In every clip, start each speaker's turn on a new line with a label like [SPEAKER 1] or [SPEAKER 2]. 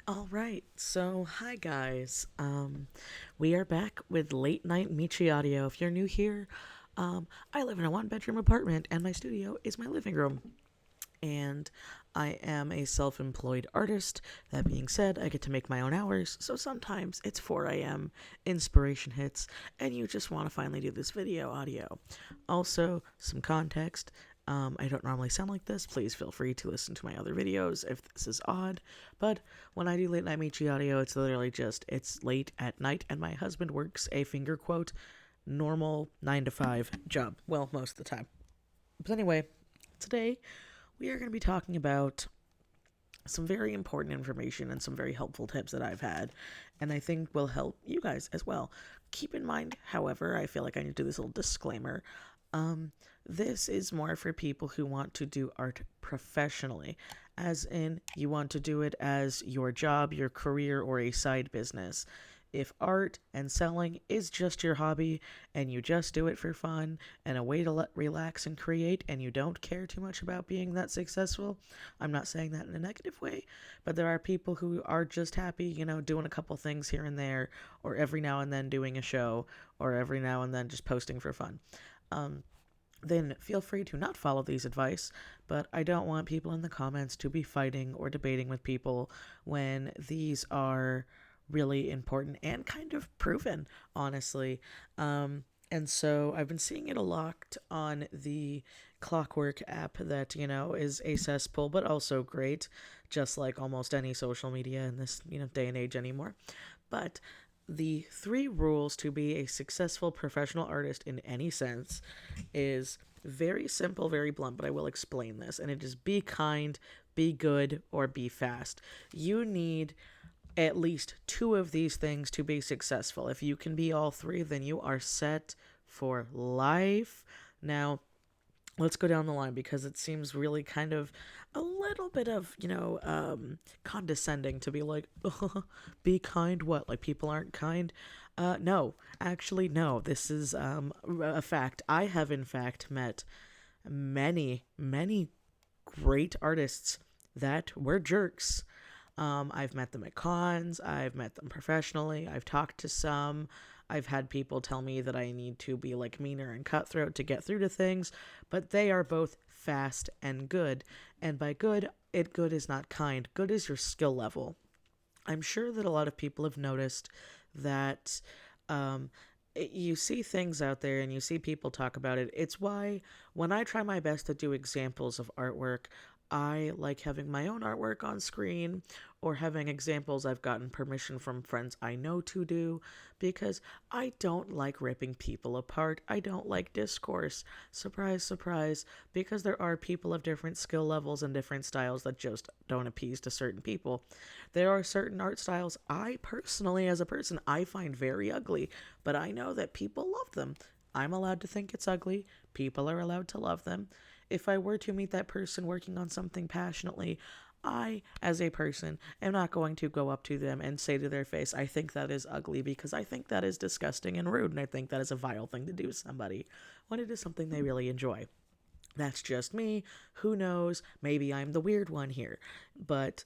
[SPEAKER 1] All right, so hi guys. We are back with late night Michi audio. If you're new here, I live in a one-bedroom apartment, and my studio is my living room. And I am a self-employed artist. That being said, I get to make my own hours, so sometimes it's 4 a.m. Inspiration hits, and you just want to finally do this video audio. Also, some context. I don't normally sound like this. Please feel free to listen to my other videos if this is odd. But when I do late night Michi audio, it's literally just it's late at night, and my husband works a finger quote normal 9 to 5 job. Well, most of the time. But anyway, today we are going to be talking about some very important information and some very helpful tips that I've had, and I think will help you guys as well. Keep in mind, however, I feel like I need to do this little disclaimer. Um, this is more for people who want to do art professionally, as in you want to do it as your job, your career, or a side business. If art and selling is just your hobby and you just do it for fun and a way to relax and create and you don't care too much about being that successful, I'm not saying that in a negative way, but there are people who are just happy, doing a couple things here and there, or every now and then doing a show, or every now and then just posting for fun. Um, then feel free to not follow these advice, but I don't want people in the comments to be fighting or debating with people when these are really important and kind of proven, honestly. And so I've been seeing it a lot on the Clockwork app that, is a cesspool, but also great, just like almost any social media in this, day and age anymore. But the 3 rules to be a successful professional artist in any sense is very simple, very blunt, but I will explain this. And it is be kind, be good, or be fast. You need at least 2 of these things to be successful. If you can be all 3, then you are set for life. Now, let's go down the line because it seems really kind of a little bit of, condescending to be like, be kind, what? Like people aren't kind? No, actually, no. This is a fact. I have, in fact, met many, many great artists that were jerks. I've met them at cons, I've met them professionally, I've talked to some. I've had people tell me that I need to be like meaner and cutthroat to get through to things, but they are both fast and good. And by good, good is not kind. Good is your skill level. I'm sure that a lot of people have noticed that you see things out there and you see people talk about it. It's why when I try my best to do examples of artwork, I like having my own artwork on screen or having examples I've gotten permission from friends I know to do because I don't like ripping people apart. I don't like discourse. Surprise, surprise, because there are people of different skill levels and different styles that just don't appease to certain people. There are certain art styles I personally, as a person, I find very ugly, but I know that people love them. I'm allowed to think it's ugly. People are allowed to love them. If I were to meet that person working on something passionately, I, as a person, am not going to go up to them and say to their face, I think that is ugly, because I think that is disgusting and rude, and I think that is a vile thing to do to somebody when it is something they really enjoy. That's just me. Who knows? Maybe I'm the weird one here. But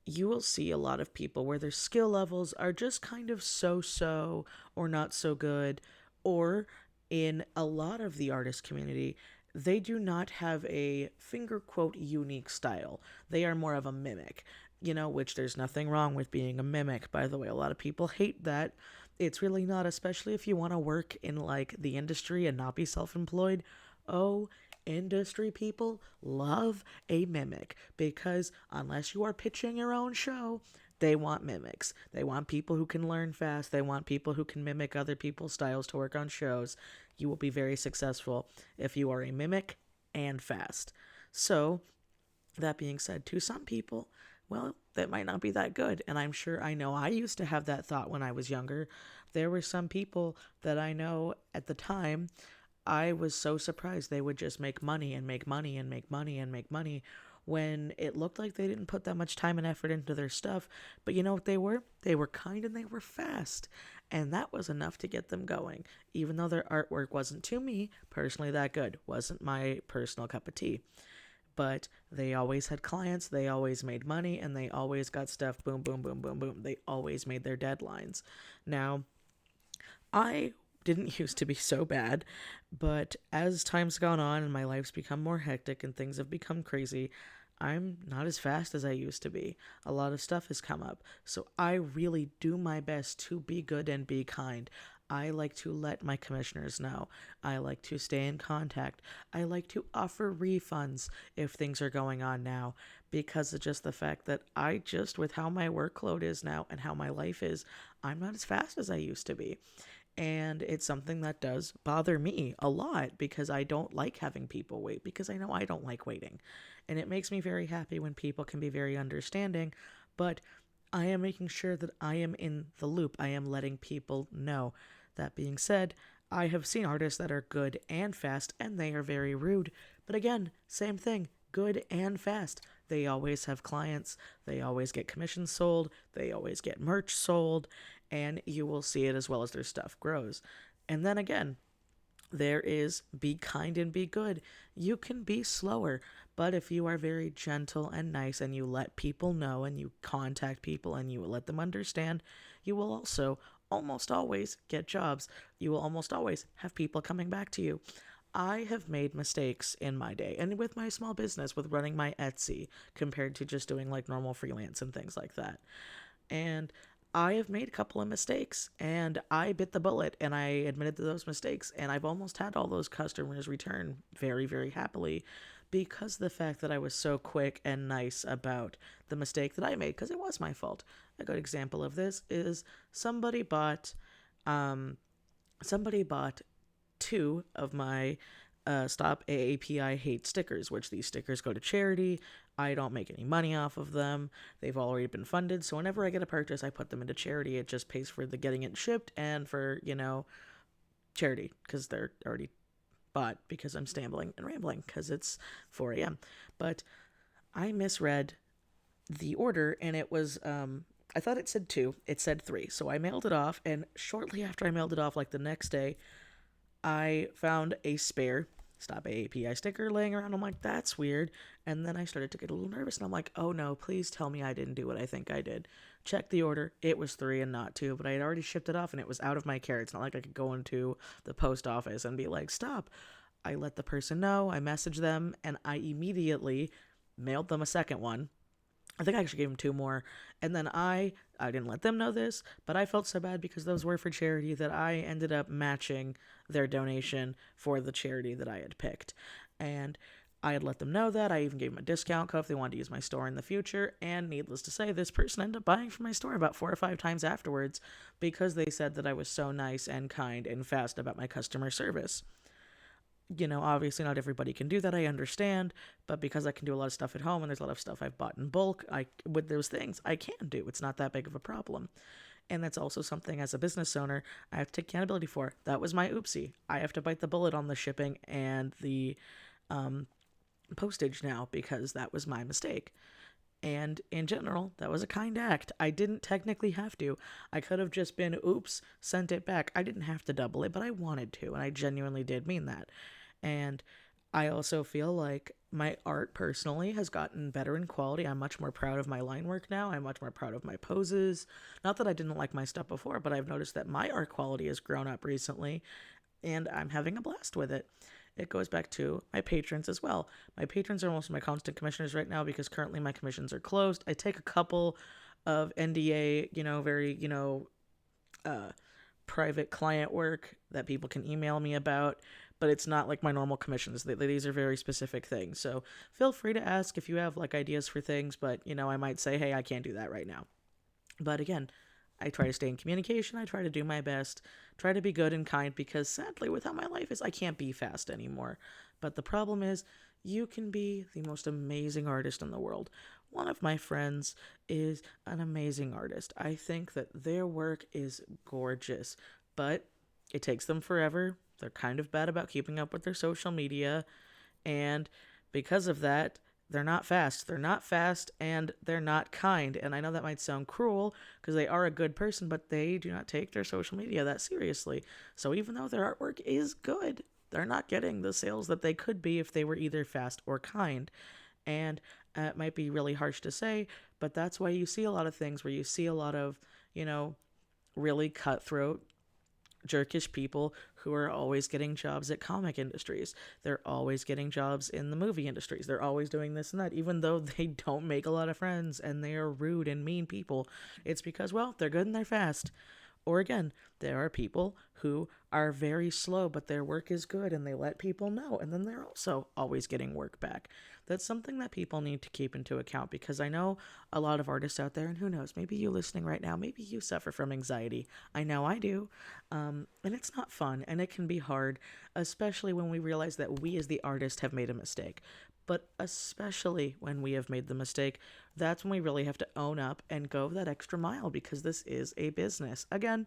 [SPEAKER 1] you will see a lot of people where their skill levels are just kind of so so or not so good, or in a lot of the artist community, they do not have a finger quote unique style. They are more of a mimic, which there's nothing wrong with being a mimic, by the way. A lot of people hate that. It's really not, especially if you want to work in like the industry and not be self employed. Oh, industry people love a mimic because unless you are pitching your own show, they want mimics. They want people who can learn fast. They want people who can mimic other people's styles to work on shows. You will be very successful if you are a mimic and fast. So, that being said, to some people, well, that might not be that good. And I'm sure I know I used to have that thought when I was younger. There were some people that I know at the time I was so surprised they would just make money and make money and make money and make money when it looked like they didn't put that much time and effort into their stuff. But you know what they were? They were kind and they were fast. And that was enough to get them going, even though their artwork wasn't, to me, personally that good. Wasn't my personal cup of tea. but they always had clients, they always made money, and they always got stuff boom, boom, boom, boom, boom. They always made their deadlines. Now, I didn't used to be so bad, but as time's gone on and my life's become more hectic and things have become crazy, I'm not as fast as I used to be. A lot of stuff has come up. So I really do my best to be good and be kind. I like to let my commissioners know. I like to stay in contact. I like to offer refunds if things are going on now because of just the fact that with how my workload is now and how my life is, I'm not as fast as I used to be. And it's something that does bother me a lot because I don't like having people wait because I know I don't like waiting. And it makes me very happy when people can be very understanding, but I am making sure that I am in the loop. I am letting people know. That being said, I have seen artists that are good and fast and they are very rude. But again, same thing, good and fast. They always have clients, they always get commissions sold, they always get merch sold, and you will see it as well as their stuff grows. And then again, there is be kind and be good. You can be slower, but if you are very gentle and nice and you let people know and you contact people and you let them understand, you will also almost always get jobs. You will almost always have people coming back to you. I have made mistakes in my day and with my small business with running my Etsy compared to just doing like normal freelance and things like that. And I have made a couple of mistakes and I bit the bullet and I admitted to those mistakes and I've almost had all those customers return very, very happily because of the fact that I was so quick and nice about the mistake that I made because it was my fault. A good example of this is um somebody bought two of my Stop AAPI Hate stickers, which these stickers go to charity. I don't make any money off of them. They've already been funded, so whenever I get a purchase, I put them into charity. It just pays for the getting it shipped and for, charity, because they're already bought, because I'm stambling and rambling, because it's 4 a.m. But I misread the order, and it was, I thought it said 2. It said 3. So I mailed it off, and shortly after I mailed it off, like the next day, I found a spare Stop AAPI sticker laying around. I'm like, that's weird. And then I started to get a little nervous and I'm like, oh no, please tell me I didn't do what I think I did. Check the order. It was 3 and not 2, but I had already shipped it off and it was out of my care. It's not like I could go into the post office and be like, stop. I let the person know. I messaged them and I immediately mailed them a second one. I think I actually gave them 2 more. And then I didn't let them know this, but I felt so bad because those were for charity that I ended up matching their donation for the charity that I had picked. And I had let them know that. I even gave them a discount code if they wanted to use my store in the future. And needless to say, this person ended up buying from my store about 4 or 5 times afterwards because they said that I was so nice and kind and fast about my customer service. Obviously not everybody can do that, I understand, but because I can do a lot of stuff at home and there's a lot of stuff I've bought in bulk, with those things, I can do. It's not that big of a problem. And that's also something as a business owner, I have to take accountability for. That was my oopsie. I have to bite the bullet on the shipping and the postage now because that was my mistake. And in general, that was a kind act. I didn't technically have to. I could have just been, oops, sent it back. I didn't have to double it, but I wanted to, and I genuinely did mean that. And I also feel like my art personally has gotten better in quality. I'm much more proud of my line work now. I'm much more proud of my poses. Not that I didn't like my stuff before, but I've noticed that my art quality has grown up recently, and I'm having a blast with it. It goes back to my patrons as well. My patrons are most of my constant commissioners right now because currently my commissions are closed. I take a couple of NDA, very, private client work that people can email me about, but it's not like my normal commissions. These are very specific things. So feel free to ask if you have like ideas for things, but I might say, hey, I can't do that right now. But again, I try to stay in communication. I try to do my best, try to be good and kind because sadly with how my life is, I can't be fast anymore. But the problem is you can be the most amazing artist in the world. One of my friends is an amazing artist. I think that their work is gorgeous, but it takes them forever. They're kind of bad about keeping up with their social media, and because of that, they're not fast. They're not fast, and they're not kind. And I know that might sound cruel, because they are a good person, but they do not take their social media that seriously. So even though their artwork is good, they're not getting the sales that they could be if they were either fast or kind. And it might be really harsh to say, but that's why you see a lot of things where you see a lot of, you know, really cutthroat jerkish people who are always getting jobs at comic industries. They're always getting jobs in the movie industries. They're always doing this and that, even though they don't make a lot of friends and they are rude and mean people. It's because, well, they're good and they're fast. Or again, there are people who are very slow, but their work is good and they let people know. And then they're also always getting work back. That's something that people need to keep into account because I know a lot of artists out there, and who knows, maybe you listening right now, maybe you suffer from anxiety. I know I do. And it's not fun and it can be hard, especially when we realize that we as the artist have made a mistake. But especially when we have made the mistake, that's when we really have to own up and go that extra mile because this is a business. Again,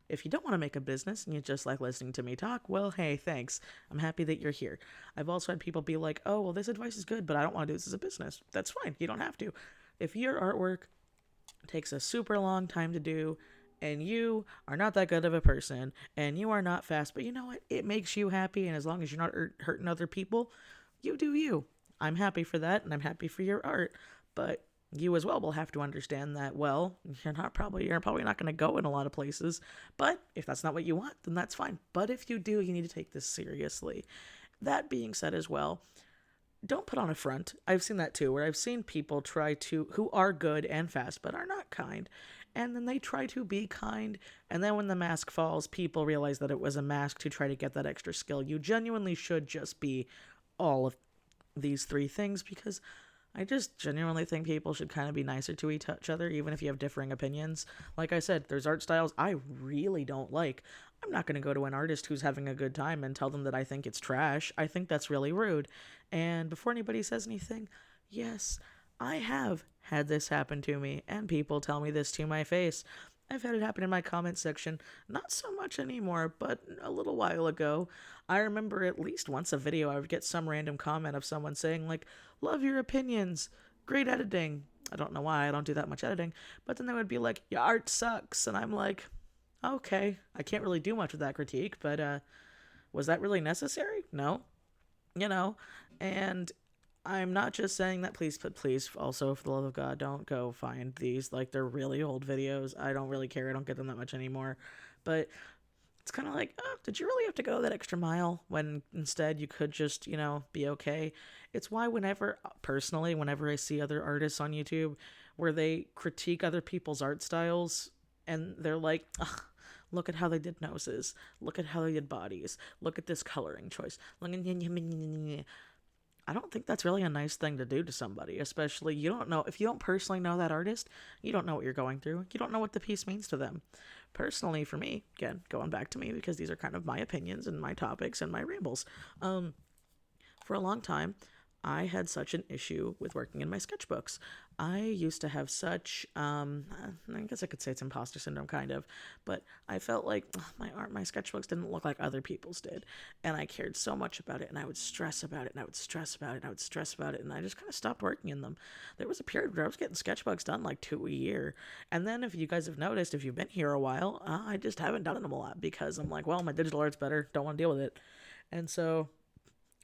[SPEAKER 1] if you don't want to make a business and you just like listening to me talk, well, hey, thanks. I'm happy that you're here. I've also had people be like, oh, well, this advice is good, but I don't want to do this as a business. That's fine. You don't have to. If your artwork takes a super long time to do, and you are not that good of a person, and you are not fast, but you know what? It makes you happy, and as long as you're not hurting other people, you do you. I'm happy for that, and I'm happy for your art. But you as well will have to understand that, well, you're probably not going to go in a lot of places. But if that's not what you want, then that's fine. But if you do, you need to take this seriously. That being said as well, don't put on a front. I've seen that too, where I've seen people try to, who are good and fast, but are not kind. And then they try to be kind. And then when the mask falls, people realize that it was a mask to try to get that extra skill. You genuinely should just be all of these three things because I just genuinely think people should kind of be nicer to each other, even if you have differing opinions. Like I said, there's art styles I really don't like. I'm not going to go to an artist who's having a good time and tell them that I think it's trash. I think that's really rude. And before anybody says anything, yes, I have had this happen to me, and people tell me this to my face. I've had it happen in my comment section, not so much anymore, but a little while ago. I remember at least once a video I would get some random comment of someone saying, like, love your opinions, great editing. I don't know why I don't do that much editing, but then they would be like, your art sucks, and I'm like, okay, I can't really do much with that critique, but was that really necessary? No. You know, and I'm not just saying that, please, but please, also, for the love of God, don't go find these. Like, they're really old videos. I don't really care. I don't get them that much anymore. But it's kind of like, oh, did you really have to go that extra mile when instead you could just, be okay? It's why personally, whenever I see other artists on YouTube where they critique other people's art styles and they're like, ugh, look at how they did noses. Look at how they did bodies. Look at this coloring choice. I don't think that's really a nice thing to do to somebody, especially if you don't personally know that artist, you don't know what you're going through. You don't know what the piece means to them. Personally, for me, again, going back to me because these are kind of my opinions and my topics and my rambles. For a long time, I had such an issue with working in my sketchbooks. I used to have such, I guess I could say it's imposter syndrome kind of, but I felt like my sketchbooks didn't look like other people's did. And I cared so much about it and I would stress about it and I would stress about it and I would stress about it. And I just kind of stopped working in them. There was a period where I was getting sketchbooks done like 2 a year. And then if you guys have noticed, if you've been here a while, I just haven't done them a lot because I'm like, well, my digital art's better. Don't want to deal with it. And so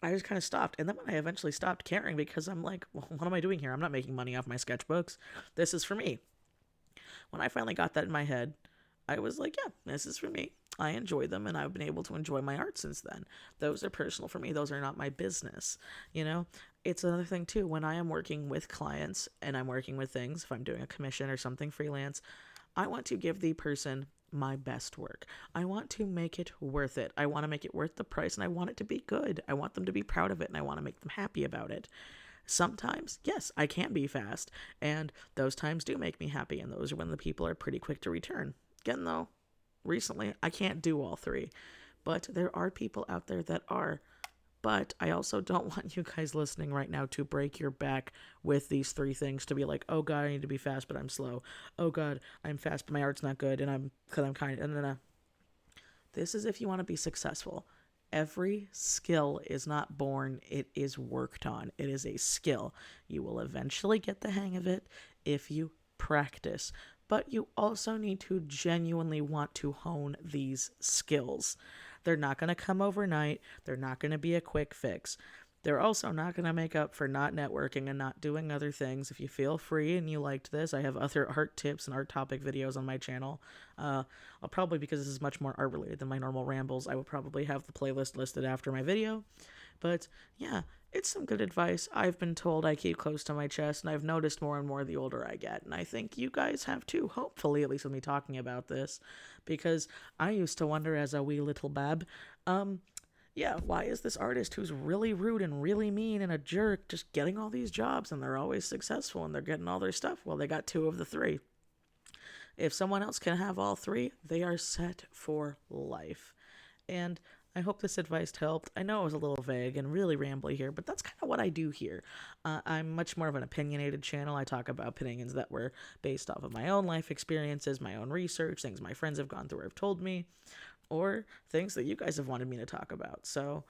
[SPEAKER 1] I just kind of stopped. And then when I eventually stopped caring because I'm like, well, what am I doing here? I'm not making money off my sketchbooks. This is for me. When I finally got that in my head, I was like, yeah, this is for me. I enjoy them and I've been able to enjoy my art since then. Those are personal for me. Those are not my business. It's another thing too. When I am working with clients and I'm working with things, if I'm doing a commission or something freelance, I want to give the person my best work. I want to make it worth it. I want to make it worth the price and I want it to be good. I want them to be proud of it and I want to make them happy about it. Sometimes, yes, I can be fast and those times do make me happy and those are when the people are pretty quick to return. Again though, recently I can't do all three, but there are people out there that are. But I also don't want you guys listening right now to break your back with these three things to be like, oh God, I need to be fast, but I'm slow. Oh God, I'm fast, but my art's not good, and because I'm kind. And this is if you want to be successful. Every skill is not born; it is worked on. It is a skill. You will eventually get the hang of it if you practice. But you also need to genuinely want to hone these skills. They're not going to come overnight. They're not going to be a quick fix. They're also not going to make up for not networking and not doing other things. If you feel free and you liked this, I have other art tips and art topic videos on my channel. I'll probably, because this is much more art related than my normal rambles, I will probably have the playlist listed after my video. But yeah, it's some good advice. I've been told I keep close to my chest, and I've noticed more and more the older I get. And I think you guys have too, hopefully, at least with me talking about this. Because I used to wonder as a wee little bab, yeah, why is this artist who's really rude and really mean and a jerk just getting all these jobs and they're always successful and they're getting all their stuff? Well, they got two of the three. If someone else can have all three, they are set for life. And I hope this advice helped. I know it was a little vague and really rambly here, but that's kind of what I do here. I'm much more of an opinionated channel. I talk about opinions that were based off of my own life experiences, my own research, things my friends have gone through or have told me, or things that you guys have wanted me to talk about. So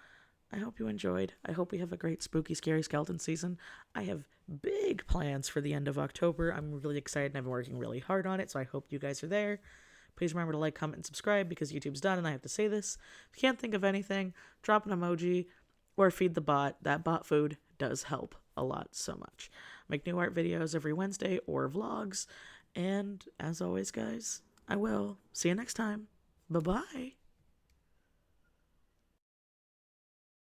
[SPEAKER 1] I hope you enjoyed. I hope we have a great spooky, scary skeleton season. I have big plans for the end of October. I'm really excited and I've been working really hard on it, so I hope you guys are there. Please remember to like, comment, and subscribe because YouTube's done and I have to say this. If you can't think of anything, drop an emoji or feed the bot. That bot food does help a lot so much. Make new art videos every Wednesday or vlogs. And as always, guys, I will see you next time. Bye-bye.